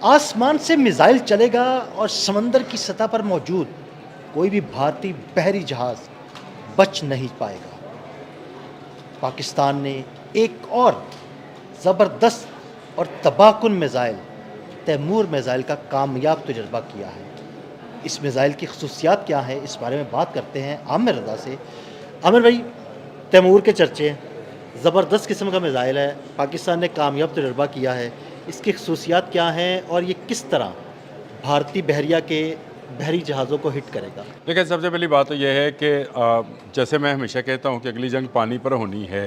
आसमान से मिसाइल चलेगा और समंदर की सतह पर मौजूद कोई भी भारतीय बहरी जहाज बच नहीं पाएगा। पाकिस्तान ने एक और ज़बरदस्त और तबाहकुन मिसाइल तैमूर मिसाइल का कामयाब तजर्बा किया है। इस मिसाइल की खसूसियात क्या है, इस बारे में बात करते हैं आमिर रज़ा से। आमिर भाई, तैमूर के चर्चे हैं, ज़बरदस्त किस्म का मिसाइल है, पाकिस्तान ने कामयाब तजर्बा किया है। इसकी खसूसियात क्या हैं और ये किस तरह भारतीय बहरिया के बहरी जहाज़ों को हिट करेगा? देखिए, सबसे पहली बात तो यह है कि जैसे मैं हमेशा कहता हूँ कि अगली जंग पानी पर होनी है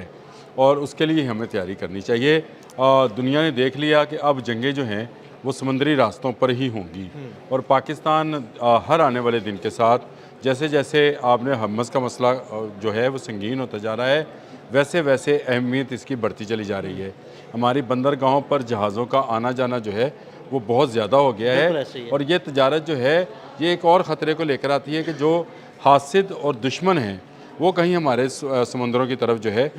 और उसके लिए हमें तैयारी करनी चाहिए। दुनिया ने देख लिया कि अब जंगें जो हैं वो समुद्री रास्तों पर ही होंगी और पाकिस्तान हर आने वाले दिन के साथ जैसे जैसे आपने हमस का मसला जो है वो संगीन होता जा रहा है, वैसे वैसे अहमियत इसकी बढ़ती चली जा रही है। हमारी बंदरगाहों पर जहाज़ों का आना जाना जो है वो बहुत ज़्यादा हो गया बिल्कुल है ऐसे ही है। और ये तजारत जो है ये एक और ख़तरे को लेकर आती है कि जो हासिद और दुश्मन हैं वो कहीं हमारे समुंदरों की तरफ जो है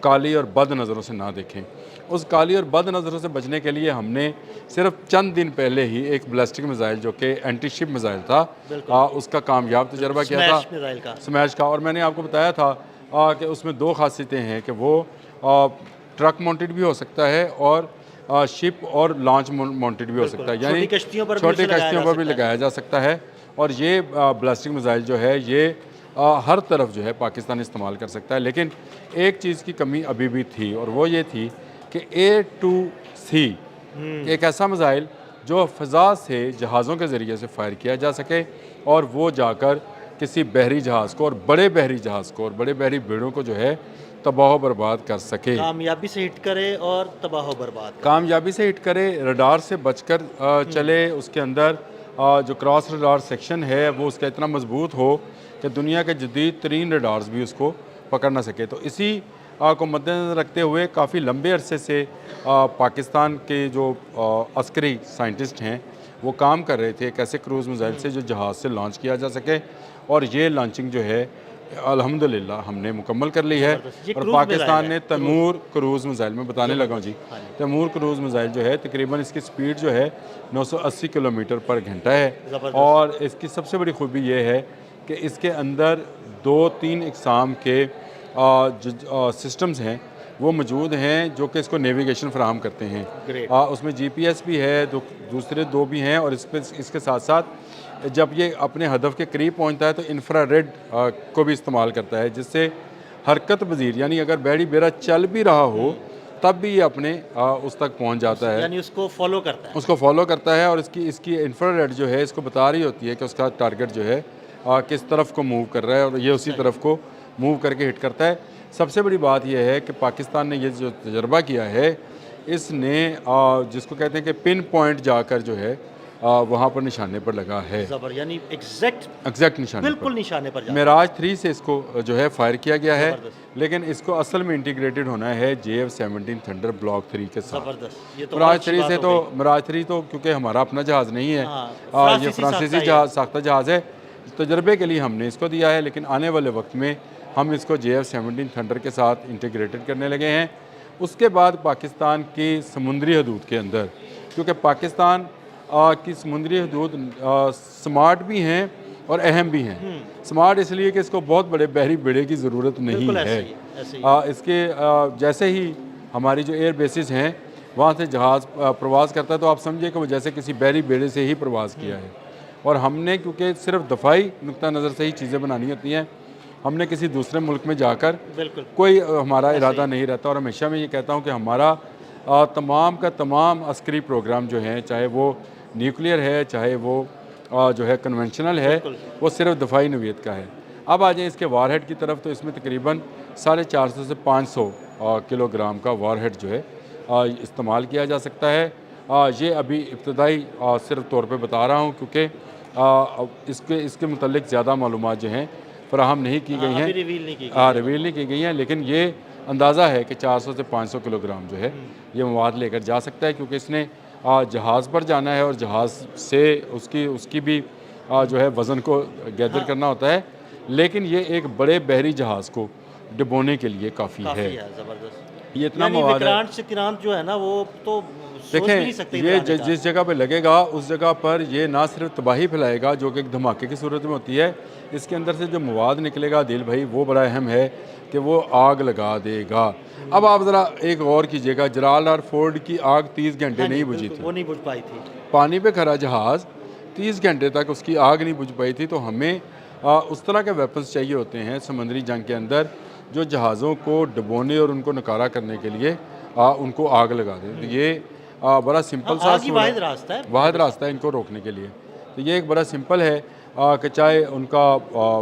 काली और बद नज़रों से ना देखें। उस काली और बद नज़रों से बचने के लिए हमने सिर्फ चंद दिन पहले ही एक बैलिस्टिक मिसाइल जो कि एंटी शिप मिसाइल था उसका कामयाब तजर्बा किया था, स्मैश मिसाइल का। स्मैश का। और मैंने आपको बताया था कि उसमें दो खासियतें हैं कि वो ट्रक माउंटेड भी हो सकता है और शिप और लॉन्च माउंटेड भी हो सकता है, यानी छोटी कश्तियों पर भी छोटी उसे लगाया कश्तियों जा पर भी सकता है। लगाया जा सकता है। और ये बैलिस्टिक मिसाइल जो है ये हर तरफ जो है पाकिस्तान इस्तेमाल कर सकता है। लेकिन एक चीज़ की कमी अभी भी थी और वो ये थी कि A2C एक ऐसा मिसाइल जो फ़ज़ा से जहाज़ों के ज़रिए से फायर किया जा सके और वो जाकर किसी बहरी जहाज़ को और बड़े बहरी जहाज़ को और बड़े बहरी बेड़ों को जो है तबाह बर्बाद कर सके, कामयाबी से हिट करे और तबाह बर्बाद करे। कामयाबी से हिट करे, रडार से बचकर चले। उसके अंदर जो क्रॉस रडार सेक्शन है वो उसका इतना मजबूत हो कि दुनिया के जदीद तरीन रडार्स भी उसको पकड़ ना सके। तो इसी को मद्देनज़र रखते हुए काफ़ी लंबे अरसे से पाकिस्तान के जो अस्करी साइंटिस्ट हैं वो काम कर रहे थे कैसे क्रूज़ मिसाइल से जो जहाज़ से लॉन्च किया जा सके, और ये लॉन्चिंग जो है अल्हम्दुलिल्लाह हमने मुकम्मल कर ली है। ये और क्रूज़ पाकिस्तान मिसाइल ने है, तैमूर क्रूज़ मिसाइल में बताने लगा हूँ जी, हाँ जी। तैमूर क्रूज़ मिसाइल जो है तकरीबन इसकी स्पीड जो है 980 किलोमीटर पर घंटा है। ज़बरदस्त। और इसकी सबसे बड़ी खूबी ये है कि इसके अंदर 2-3 इकसाम के जो सिस्टम्स हैं वो मौजूद हैं जो कि इसको नेविगेशन फराहम करते हैं। ग्रेट। उसमें GPS भी है, दूसरे दो भी हैं, और इसके साथ साथ जब ये अपने हदफ के करीब पहुंचता है तो इंफ्रारेड को भी इस्तेमाल करता है, जिससे हरकत पजीर यानी अगर बहरी बेड़ा चल भी रहा हो तब भी ये अपने उस तक पहुंच जाता है, यानी उसको फॉलो करता है। उसको फॉलो करता है। और इसकी इंफ्रारेड जो है इसको बता रही होती है कि उसका टारगेट जो है किस तरफ को मूव कर रहा है और ये उसी तरफ को मूव करके हिट करता है। सबसे बड़ी बात यह है कि पाकिस्तान ने ये जो तजर्बा किया है इसने जिसको कहते हैं कि पिन पॉइंट जाकर जो है वहाँ पर निशाने पर लगा है, जबर, यानी एग्जैक्ट निशाने बिल्कुल पर। निशाने पर जाता है। मेराज 3 से इसको जो है फायर किया गया है, ज़बरदस्त। लेकिन इसको असल में इंटीग्रेटेड होना है JF-17 थंडर ब्लॉक 3 के साथ। ज़बरदस्त, ये तो मिराज बहुत अच्छी 3 बात से हो तो गई। मिराज 3 तो क्योंकि हमारा अपना जहाज़ नहीं है, हाँ, ये फ्रांसीसी फ्रांसीसी साख्ता है। साख्ता जहाज़ है, तजर्बे के लिए हमने इसको दिया है। लेकिन आने वाले वक्त में हम इसको JF-17 थंडर के साथ इंटीग्रेटेड करने लगे हैं। उसके बाद पाकिस्तान की समुद्री हदूद के अंदर, क्योंकि पाकिस्तान की समुद्री हदूद स्मार्ट भी हैं और अहम भी हैं। स्मार्ट इसलिए कि इसको बहुत बड़े बहरी बेड़े की ज़रूरत नहीं बिल्कुल है। ऐसे ही। इसके जैसे ही हमारी जो एयर बेसिस हैं वहाँ से जहाज़ प्रवास करता है तो आप समझिए कि वो जैसे किसी बहरी बेड़े से ही प्रवास किया है। और हमने क्योंकि सिर्फ दफ़ाई नुक्ता नज़र से ही चीज़ें बनानी होती हैं, हमने किसी दूसरे मुल्क में जाकर बिल्कुल कोई हमारा इरादा नहीं रहता। और हमेशा मैं ये कहता हूँ कि हमारा तमाम का तमाम अस्करी प्रोग्राम जो हैं, चाहे वो न्यूक्लियर है चाहे वो जो है कन्वेंशनल है, बिल्कुल। वो सिर्फ दफ़ाई नौइयत का है। अब आ जाए इसके वारहेड की तरफ, तो इसमें तकरीबन 450 से 500 किलोग्राम का वारहेड जो है इस्तेमाल किया जा सकता है। ये अभी इब्तदाई सिर्फ तौर पे बता रहा हूँ क्योंकि इसके मुतल्लिक ज़्यादा मालूमात जो हैं फराहम नहीं की गई हैं, रिवील नहीं की गई। रिवील नहीं की गई हैं। लेकिन ये अंदाज़ा है कि 400 से 500 किलोग्राम जो है ये मवाद लेकर जा सकता है, क्योंकि इसने जहाज़ पर जाना है और जहाज़ से उसकी भी जो है वज़न को गैदर करना होता है। लेकिन ये एक बड़े बहरी जहाज़ को डुबोने के लिए काफ़ी है। ज़बरदस्त। ये इतना यानी मवाद है। विक्रांत सिक्रांत जो है ना वो तो सोच भी नहीं सकते देखें, इधर ये आने का। जिस जगह पे लगेगा उस जगह पर ये ना सिर्फ तबाही फैलाएगा जो कि एक धमाके की सूरत में होती है, इसके अंदर से जो मवाद निकलेगा दिल भाई वो बड़ा अहम है कि वो आग लगा देगा। अब आप ज़रा एक गौर कीजिएगा, जलाल फोर्ड की आग 30 घंटे हाँ जी, नहीं बुझी बिल्कुल, थी। वो नहीं बुझ पाई थी। पानी पे खड़ा जहाज़ 30 घंटे तक उसकी आग नहीं बुझ पाई थी। तो हमें उस तरह के वेपन्स चाहिए होते हैं समंदरी जंग के अंदर जो जहाज़ों को डुबोने और उनको नकारा करने के लिए उनको आग लगा दें। तो ये बड़ा हाँ, सिंपल सा आग ही असूल वाहिद है, रास्ता है। वाहिद रास्ता है इनको रोकने के लिए। तो ये एक बड़ा सिंपल है कि चाहे उनका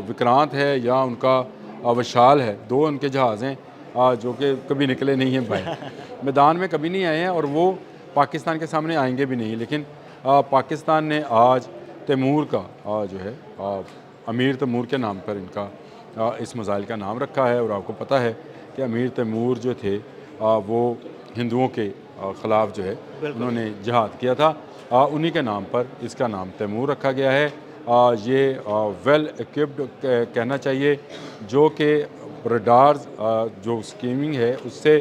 विक्रांत है या उनका विशाल है, दो उनके जहाज़ हैं जो कि कभी निकले नहीं हैं बाहर, मैदान में कभी नहीं आए हैं और वो पाकिस्तान के सामने आएंगे भी नहीं। लेकिन पाकिस्तान ने आज तैमूर का जो है अमीर तैमूर के नाम पर इनका इस मिसाइल का नाम रखा है। और आपको पता है कि अमीर तैमूर जो थे वो हिंदुओं के ख़िलाफ़ जो है उन्होंने जिहाद किया था। उन्हीं के नाम पर इसका नाम तैमूर रखा गया है। ये वेल इक्विप्ड कहना चाहिए जो कि रडार्स जो स्कीमिंग है उससे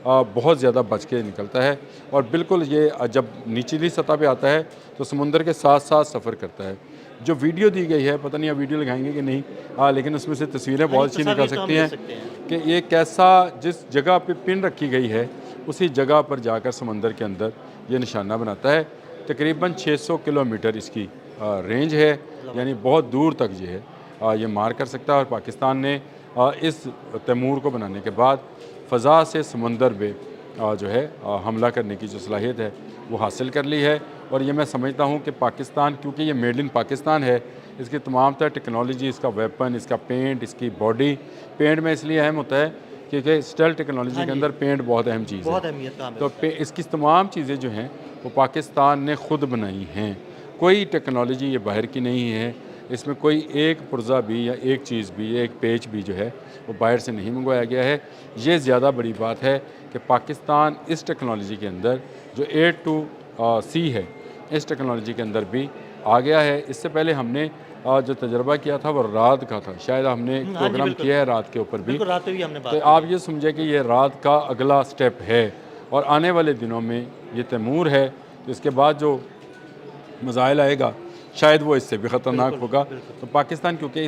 बहुत ज़्यादा बच के निकलता है। और बिल्कुल ये जब निचली सतह पे आता है तो समुंदर के साथ साथ सफ़र करता है। जो वीडियो दी गई है, पता नहीं आप वीडियो लगाएंगे कि नहीं, लेकिन उसमें से तस्वीरें बहुत अच्छी निकल तस्वीर तो हम सकती ले हैं सकते हैं। कि ये कैसा जिस जगह पे पिन रखी गई है उसी जगह पर जाकर समंदर के अंदर ये निशाना बनाता है। तकरीबन 600 किलोमीटर इसकी रेंज है, यानी बहुत दूर तक जो है ये मार कर सकता है। और पाकिस्तान ने इस तैमूर को बनाने के बाद फ़ज़ा से समंदर में जो है हमला करने की जो सलाहियत है वो हासिल कर ली है। और ये मैं समझता हूँ कि पाकिस्तान, क्योंकि ये मेड इन पाकिस्तान है, इसकी तमाम तरह टेक्नोलॉजी, इसका वेपन, इसका पेंट, इसकी बॉडी, पेंट में इसलिए अहम होता है क्योंकि स्टेल्थ टेक्नोलॉजी हाँ के जी। अंदर पेंट बहुत अहम चीज़ है। बहुत अहमियत का तो इसकी तमाम चीज़ें जो हैं वो पाकिस्तान ने ख़ुद बनाई हैं। कोई टेक्नोलॉजी ये बाहर की नहीं है। इसमें कोई एक पुर्जा भी या एक चीज़ भी, एक पेच भी जो है वो बाहर से नहीं मंगवाया गया है। ये ज़्यादा बड़ी बात है कि पाकिस्तान इस टेक्नोलॉजी के अंदर जो A2C है, इस टेक्नोलॉजी के अंदर भी आ गया है। इससे पहले हमने जो तजर्बा किया था वो रात का था, शायद हमने एक प्रोग्राम किया है रात के ऊपर भी। बिल्कुल, रात पे भी हमने बात तो आप ये समझे कि ये रात का अगला स्टेप है और आने वाले दिनों में ये तैमूर है। तो इसके बाद जो मिसाइल आएगा शायद वो इससे भी ख़तरनाक होगा। तो पाकिस्तान क्योंकि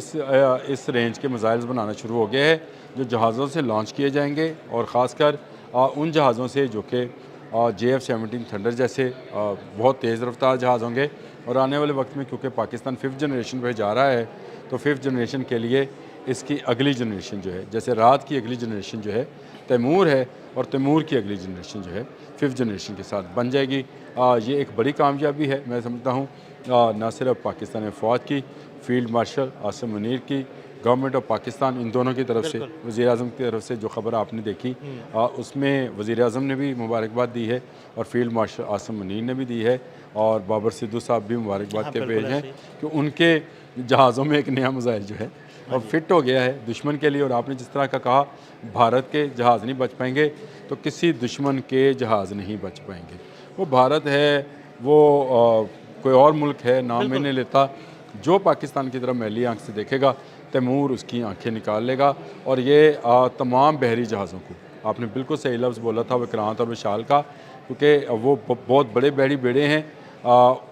इस रेंज के मिसाइल्स बनाना शुरू हो गए हैं जो जहाज़ों से लॉन्च किए जाएंगे और ख़ासकर उन जहाज़ों से जो कि JF-17 थंडर जैसे बहुत तेज़ रफ्तार जहाज़ होंगे। और आने वाले वक्त में क्योंकि पाकिस्तान 5th जनरेशन पे जा रहा है तो 5th जनरेशन के लिए इसकी अगली जनरेशन जो है, जैसे रात की अगली जनरेशन जो है तैमूर है और तैमूर की अगली जनरेशन जो है 5th जनरेशन के साथ बन जाएगी। ये एक बड़ी कामयाबी है मैं समझता हूँ, ना सिर्फ पाकिस्तान फ़ौज की, फील्ड मार्शल आसिम मुनीर की, गवर्नमेंट ऑफ पाकिस्तान, इन दोनों की तरफ से, वज़ीर आज़म की तरफ से जो खबर आपने देखी उसमें वज़ीर आज़म ने भी मुबारकबाद दी है और फील्ड मार्शल आसिम मुनीर ने भी दी है और बाबर सिद्धू साहब भी मुबारकबाद के पेश हैं कि उनके जहाज़ों में एक नया मिसाइल जो है और फिट हो गया है दुश्मन के लिए। और आपने जिस तरह का कहा भारत के जहाज़ नहीं बच पाएंगे, तो किसी दुश्मन के जहाज़ नहीं बच पाएंगे। वो भारत है, वो कोई और मुल्क है, नाम मैंने लेता, जो पाकिस्तान की तरफ मैली आंख से देखेगा तैमूर उसकी आंखें निकाल लेगा। और ये तमाम बहरी जहाज़ों को, आपने बिल्कुल सही लफ्ज़ बोला था विक्रांत और विशाल का, क्योंकि वो बहुत बड़े बहरी बेड़े हैं,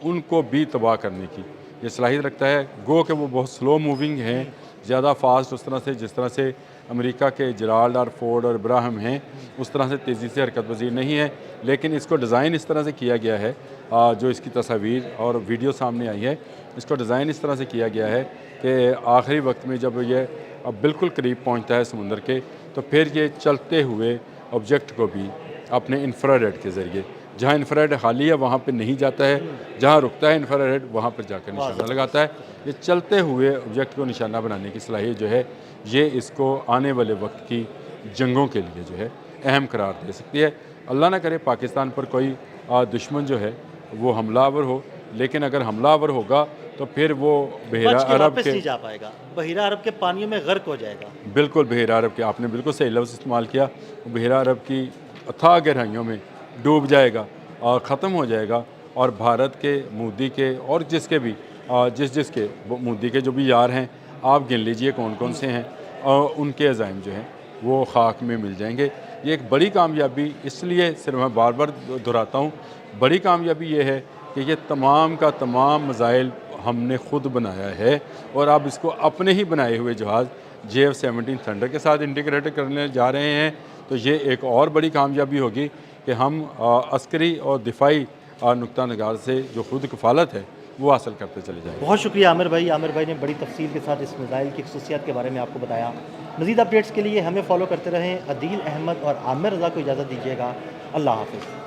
उनको भी तबाह करने की ये सलाहियत रखता है। गो कि वो बहुत स्लो मूविंग हैं, ज़्यादा फास्ट उस तरह से जिस तरह से अमेरिका के जलाल फोर्ड और इब्राहिम हैं उस तरह से तेज़ी से हरकत पजीर नहीं है। लेकिन इसको डिज़ाइन इस तरह से किया गया है, जो इसकी तस्वीर और वीडियो सामने आई है, इसको डिज़ाइन इस तरह से किया गया है कि आखिरी वक्त में जब ये बिल्कुल करीब पहुंचता है समुंदर के, तो फिर ये चलते हुए ऑब्जेक्ट को भी अपने इंफ्रारेड के ज़रिए, जहाँ इंफ्रारेड खाली है वहाँ पे नहीं जाता है, जहाँ रुकता है इंफ्रारेड वहाँ पर जाकर निशाना लगाता है। ये चलते हुए ऑब्जेक्ट को निशाना बनाने की सलाहियत जो है ये इसको आने वाले वक्त की जंगों के लिए जो है अहम करार दे सकती है। अल्लाह ना करे पाकिस्तान पर कोई दुश्मन जो है वो हमलावर हो, लेकिन अगर हमलावर होगा तो फिर वो बहिरा अरब के जा पाएगा, बहिरा अरब के पानियों में गर्क हो जाएगा। बिल्कुल बहिरा अरब के, आपने बिल्कुल सही लफ्ज़ इस्तेमाल किया, बहिरा अरब की अथाह गहराइयों में डूब जाएगा और ख़त्म हो जाएगा। और भारत के, मोदी के और जिसके भी जिसके मोदी के जो भी यार हैं, आप गिन लीजिए कौन कौन से हैं, और उनके अज़ाइम जो हैं वो खाक में मिल जाएंगे। ये एक बड़ी कामयाबी इसलिए सिर्फ मैं बार बार दोहराता हूँ, बड़ी कामयाबी ये है कि ये तमाम का तमाम मिसाइल हमने खुद बनाया है और अब इसको अपने ही बनाए हुए जहाज़ JF-17 थंडर के साथ इंटीग्रेट करने जा रहे हैं। तो ये एक और बड़ी कामयाबी होगी कि हम अस्करी और दिफाई नुक्ता नगार से जो खुद कफालत है वो हासिल करते चले जाएंगे। बहुत शुक्रिया आमिर भाई। आमिर भाई ने बड़ी तफसील के साथ इस मिसाइल की खसूसियात के बारे में आपको बताया। मज़ीद अपडेट्स के लिए हमें फॉलो करते रहें। अदील अहमद और आमिर रज़ा को इजाज़त दीजिएगा। अल्लाह हाफ़िज़।